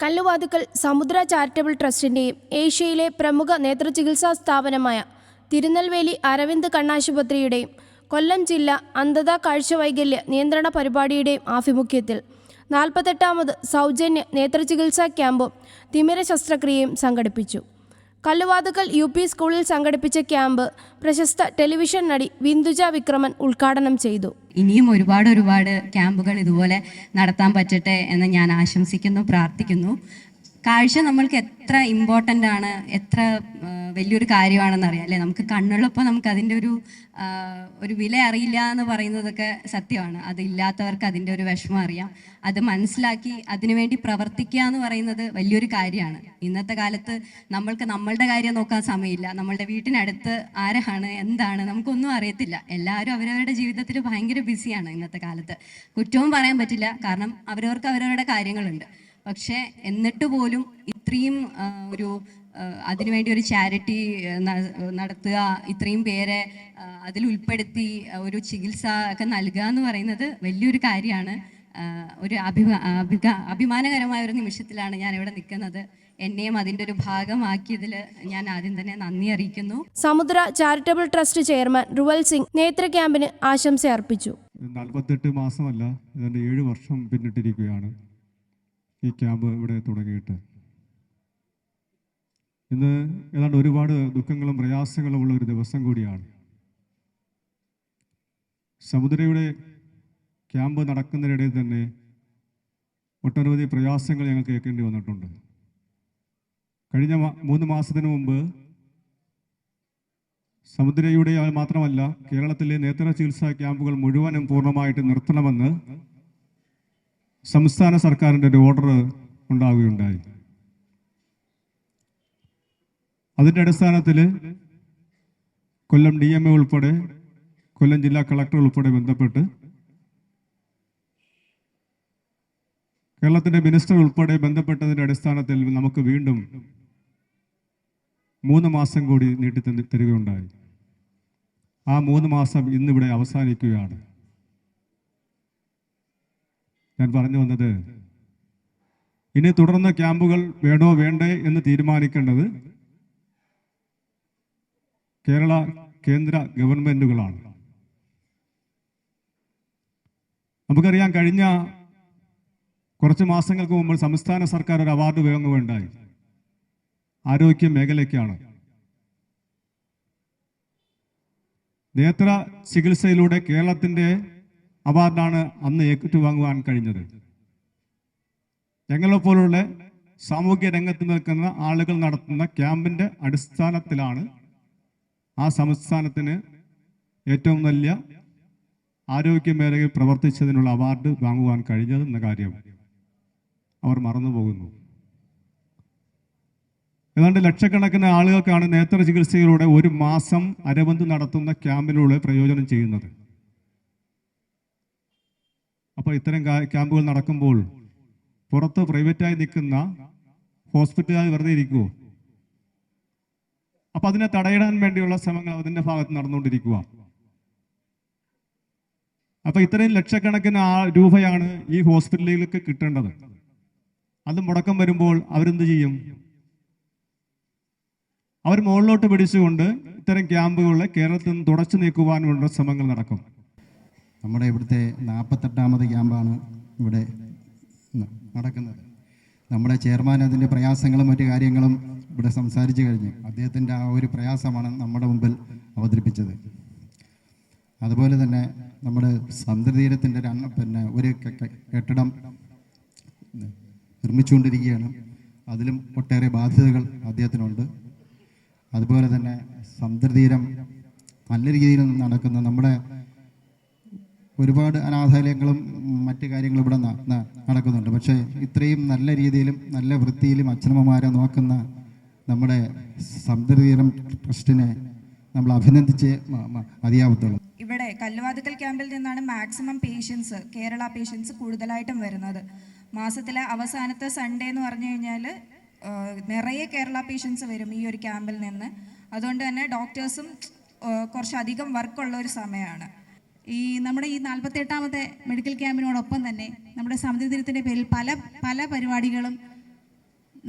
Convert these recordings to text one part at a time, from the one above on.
കല്ലുവാതുക്കൽ സമുദ്ര ചാരിറ്റബിൾ ട്രസ്റ്റിൻ്റെയും ഏഷ്യയിലെ പ്രമുഖ നേത്രചികിത്സാ സ്ഥാപനമായ തിരുനെൽവേലി അരവിന്ദ് കണ്ണാശുപത്രിയുടെയും കൊല്ലം ജില്ലാ അന്ധത കാഴ്ചവൈകല്യ നിയന്ത്രണ പരിപാടിയുടെയും ആഭിമുഖ്യത്തിൽ 48ാമത് സൗജന്യ നേത്രചികിത്സാ ക്യാമ്പും തിമിര ശസ്ത്രക്രിയയും സംഘടിപ്പിച്ചു. കല്ലുവാതുക്കൽ UP സ്കൂളിൽ സംഘടിപ്പിച്ച ക്യാമ്പ് പ്രശസ്ത ടെലിവിഷൻ നടി വിന്ദുജ വിക്രമൻ ഉദ്ഘാടനം ചെയ്തു. ഇനിയും ഒരുപാട് ക്യാമ്പുകൾ ഇതുപോലെ നടത്താൻ പറ്റട്ടെ എന്ന് ഞാൻ ആശംസിക്കുന്നു, പ്രാർത്ഥിക്കുന്നു. കാഴ്ച നമ്മൾക്ക് എത്ര ഇമ്പോർട്ടൻ്റ് ആണ്, എത്ര വലിയൊരു കാര്യമാണെന്ന് അറിയാം അല്ലേ. നമുക്ക് കണ്ണുള്ളപ്പോൾ നമുക്ക് അതിൻ്റെ ഒരു വില അറിയില്ല എന്ന് പറയുന്നതൊക്കെ സത്യമാണ്. അതില്ലാത്തവർക്ക് അതിൻ്റെ ഒരു വിഷമം അറിയാം. അത് മനസ്സിലാക്കി അതിനുവേണ്ടി പ്രവർത്തിക്കുക എന്ന് പറയുന്നത് വലിയൊരു കാര്യമാണ്. ഇന്നത്തെ കാലത്ത് നമ്മൾക്ക് നമ്മളുടെ കാര്യം നോക്കാൻ സമയമില്ല. നമ്മളുടെ വീട്ടിനടുത്ത് ആരാണ് എന്താണ് നമുക്കൊന്നും അറിയത്തില്ല. എല്ലാവരും അവരവരുടെ ജീവിതത്തിൽ ഭയങ്കര ബിസിയാണ് ഇന്നത്തെ കാലത്ത്. കുറ്റവും പറയാൻ പറ്റില്ല, കാരണം അവരവർക്ക് അവരവരുടെ കാര്യങ്ങളുണ്ട്. പക്ഷേ എന്നിട്ട് പോലും ഇത്രയും അതിനുവേണ്ടി ഒരു ചാരിറ്റി നടത്തുക, ഇത്രയും പേരെ അതിൽ ഉൾപ്പെടുത്തി ഒരു ചികിത്സ ഒക്കെ നൽകുക എന്ന് പറയുന്നത് വലിയൊരു കാര്യമാണ്. ഒരു അഭിമാനകരമായ ഒരു നിമിഷത്തിലാണ് ഞാൻ ഇവിടെ നിൽക്കുന്നത്. എന്നെയും അതിൻ്റെ ഒരു ഭാഗമാക്കിയതിൽ ഞാൻ ആദ്യം തന്നെ നന്ദി അറിയിക്കുന്നു. സമുദ്ര charitable trust chairman Ruval Singh നേത്ര ക്യാമ്പിന് ആശംസ അർപ്പിച്ചു. 48 മാസമല്ല, ഏതാണ്ട് 7 വർഷം പിന്നിട്ടിരിക്കുകയാണ് ഈ ക്യാമ്പ് ഇവിടെ തുടങ്ങിയിട്ട്. ഇന്ന് ഏതാണ്ട് ഒരുപാട് ദുഃഖങ്ങളും പ്രയാസങ്ങളും ഉള്ള ഒരു ദിവസം കൂടിയാണ്. സമുദ്രയുടെ ക്യാമ്പ് നടക്കുന്നതിനിടയിൽ തന്നെ ഒട്ടനവധി പ്രയാസങ്ങൾ ഞങ്ങൾ കേൾക്കേണ്ടി വന്നിട്ടുണ്ട്. കഴിഞ്ഞ 3 മാസത്തിന് മുമ്പ് സമുദ്രയുടെ മാത്രമല്ല കേരളത്തിലെ നേത്ര ചികിത്സാ ക്യാമ്പുകൾ മുഴുവനും പൂർണ്ണമായിട്ട് നിർത്തണമെന്ന് സംസ്ഥാന സർക്കാരിൻ്റെ ഒരു ഓർഡർ ഉണ്ടാവുകയുണ്ടായി. അതിൻ്റെ അടിസ്ഥാനത്തിൽ കൊല്ലം DMA ഉൾപ്പെടെ കൊല്ലം ജില്ലാ കളക്ടർ ഉൾപ്പെടെ ബന്ധപ്പെട്ട് കേരളത്തിൻ്റെ മിനിസ്റ്റർ ഉൾപ്പെടെ ബന്ധപ്പെട്ടതിൻ്റെ അടിസ്ഥാനത്തിൽ നമുക്ക് വീണ്ടും 3 മാസം കൂടി നീട്ടി തരികയുണ്ടായി. ആ 3 മാസം ഇന്നിവിടെ അവസാനിക്കുകയാണ്. ഞാൻ പറഞ്ഞു വന്നത്, ഇനി തുടർന്ന് ക്യാമ്പുകൾ വേണോ വേണ്ടേ എന്ന് തീരുമാനിക്കേണ്ടത് കേരള കേന്ദ്ര ഗവൺമെന്റുകളാണ്. നമുക്കറിയാം, കഴിഞ്ഞ കുറച്ച് മാസങ്ങൾക്ക് മുമ്പ് സംസ്ഥാന സർക്കാർ ഒരു അവാർഡ് വാങ്ങുകയുണ്ടായി. ആരോഗ്യ മേഖലയ്ക്കാണ്. നേത്ര ചികിത്സയിലൂടെ കേരളത്തിൻ്റെ അവാർഡാണ് അന്ന് ഏറ്റുവാങ്ങുവാൻ കഴിഞ്ഞത്. ഞങ്ങളെപ്പോലുള്ള സാമൂഹ്യ രംഗത്ത് നിൽക്കുന്ന ആളുകൾ നടത്തുന്ന ക്യാമ്പിൻ്റെ അടിസ്ഥാനത്തിലാണ് ആ സംസ്ഥാനത്തിന് ഏറ്റവും വലിയ ആരോഗ്യ മേഖലയിൽ പ്രവർത്തിച്ചതിനുള്ള അവാർഡ് വാങ്ങുവാൻ കഴിഞ്ഞതെന്ന കാര്യം അവർ മറന്നുപോകുന്നു. ഏതാണ്ട് ലക്ഷക്കണക്കിന് ആളുകൾക്കാണ് നേത്ര ചികിത്സയിലൂടെ 1 മാസം അരവിന്ദ് നടത്തുന്ന ക്യാമ്പിലൂടെ പ്രയോജനം ചെയ്യുന്നത്. അപ്പോൾ ഇത്തരം ക്യാമ്പുകൾ നടക്കുമ്പോൾ പുറത്ത് പ്രൈവറ്റായി നിൽക്കുന്ന ഹോസ്പിറ്റലായി വെറുതെ ഇരിക്കുമോ? അപ്പൊ അതിനെ തടയിടാൻ വേണ്ടിയുള്ള ശ്രമങ്ങൾ അതിൻ്റെ ഭാഗത്ത് നടന്നുകൊണ്ടിരിക്കുക. അപ്പൊ ഇത്രയും ലക്ഷക്കണക്കിന് രൂപയാണ് ഈ ഹോസ്പിറ്റലിലേക്ക് കിട്ടേണ്ടത്. അത് മുടക്കം വരുമ്പോൾ അവരെന്ത് ചെയ്യും? അവർ മുകളിലോട്ട് പിടിച്ചുകൊണ്ട് ഇത്തരം ക്യാമ്പുകളെ കേരളത്തിൽ നിന്ന് തുടച്ചു നീക്കുവാനുള്ള ശ്രമങ്ങൾ നടക്കും. നമ്മുടെ ഇവിടുത്തെ 48ാമത് ക്യാമ്പാണ് ഇവിടെ നടക്കുന്നത്. നമ്മുടെ ചെയർമാൻ അതിൻ്റെ പ്രയാസങ്ങളും മറ്റു കാര്യങ്ങളും ഇവിടെ സംസാരിച്ചു കഴിഞ്ഞു. അദ്ദേഹത്തിൻ്റെ ആ ഒരു പ്രയാസമാണ് നമ്മുടെ മുമ്പിൽ അവതരിപ്പിച്ചത്. അതുപോലെ തന്നെ നമ്മുടെ സമുദ്രതീരത്തിൻ്റെ ഒരു കെട്ടിടം നിർമ്മിച്ചുകൊണ്ടിരിക്കുകയാണ്. അതിലും ഒട്ടേറെ ബാധ്യതകൾ അദ്ദേഹത്തിനുണ്ട്. അതുപോലെ തന്നെ സമുദ്രതീരം നല്ല രീതിയിൽ നടക്കുന്ന നമ്മുടെ ഒരുപാട് അനാഥാലയങ്ങളും മറ്റു കാര്യങ്ങളും ഇവിടെ നടക്കുന്നുണ്ട്. പക്ഷേ ഇത്രയും നല്ല രീതിയിലും നല്ല വൃത്തിയിലും അച്ഛനമ്മമാരെ നോക്കുന്ന നമ്മുടെ സമുദ്രതീരം ട്രസ്റ്റിനെ നമ്മൾ അഭിനന്ദിച്ച് മതിയാവത്തുള്ളൂ. ഇവിടെ കല്ലുവാതുക്കൽ ക്യാമ്പിൽ നിന്നാണ് മാക്സിമം കേരള പേഷ്യൻസ് കൂടുതലായിട്ടും വരുന്നത്. മാസത്തിലെ അവസാനത്തെ സൺഡേ എന്ന് പറഞ്ഞു കഴിഞ്ഞാൽ നിറയെ കേരള പേഷ്യൻസ് വരും ഈ ഒരു ക്യാമ്പിൽ നിന്ന്. അതുകൊണ്ട് തന്നെ ഡോക്ടേഴ്സും കുറച്ചധികം വർക്കുള്ള ഒരു സമയമാണ്. നമ്മുടെ ഈ 48ാമത്തെ മെഡിക്കൽ ക്യാമ്പിനോടൊപ്പം തന്നെ നമ്മുടെ സമുദ്രദിനത്തിൻ്റെ പേരിൽ പല പരിപാടികളും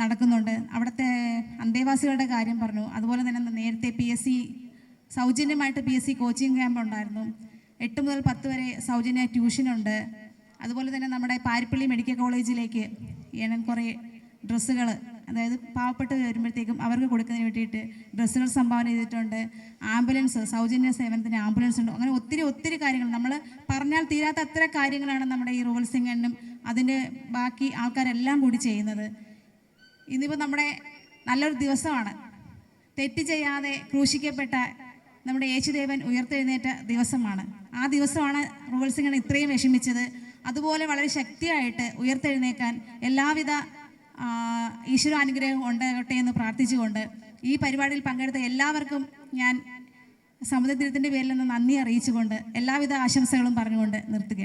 നടക്കുന്നുണ്ട്. അവിടുത്തെ അന്തേവാസികളുടെ കാര്യം പറഞ്ഞു. അതുപോലെ തന്നെ നേരത്തെ PSC സൗജന്യമായിട്ട് PSC കോച്ചിങ് ക്യാമ്പ് ഉണ്ടായിരുന്നു. 8 മുതൽ 10 വരെ സൗജന്യ ട്യൂഷനുണ്ട്. അതുപോലെ തന്നെ നമ്മുടെ പാരിപ്പള്ളി മെഡിക്കൽ കോളേജിലേക്ക് കുറേ ഡ്രസ്സുകൾ, അതായത് പാവപ്പെട്ട് വരുമ്പോഴത്തേക്കും അവർക്ക് കൊടുക്കുന്നതിന് വേണ്ടിയിട്ട് ഡ്രസ്സുകൾ സംഭാവന ചെയ്തിട്ടുണ്ട്. ആംബുലൻസ്, സൗജന്യ സേവനത്തിന് ആംബുലൻസ് ഉണ്ട്. അങ്ങനെ ഒത്തിരി ഒത്തിരി കാര്യങ്ങൾ, നമ്മൾ പറഞ്ഞാൽ തീരാത്ത അത്ര കാര്യങ്ങളാണ് നമ്മുടെ ഈ റൂറൽ സിംഗനും അതിൻ്റെ ബാക്കി ആൾക്കാരെല്ലാം കൂടി ചെയ്യുന്നത്. ഇന്നിപ്പോൾ നമ്മുടെ നല്ലൊരു ദിവസമാണ്. തെറ്റ് ചെയ്യാതെ ക്രൂശിക്കപ്പെട്ട നമ്മുടെ യേശുദേവൻ ഉയർത്തെഴുന്നേറ്റ ദിവസമാണ്. ആ ദിവസമാണ് റൂറൽ സിംഗൻ ഇത്രയും വിഷമിച്ചത്. അതുപോലെ വളരെ ശക്തിയായിട്ട് ഉയർത്തെഴുന്നേക്കാൻ എല്ലാവിധ ഈശ്വരാനുഗ്രഹം ഉണ്ടാകട്ടെ എന്ന് പ്രാർത്ഥിച്ചുകൊണ്ട് ഈ പരിപാടിയിൽ പങ്കെടുത്ത എല്ലാവർക്കും ഞാൻ സമുദ്രതീരത്തിൻ്റെ പേരിൽ നിന്ന് നന്ദി അറിയിച്ചുകൊണ്ട് എല്ലാവിധ ആശംസകളും പറഞ്ഞുകൊണ്ട് നിർത്തുകയാണ്.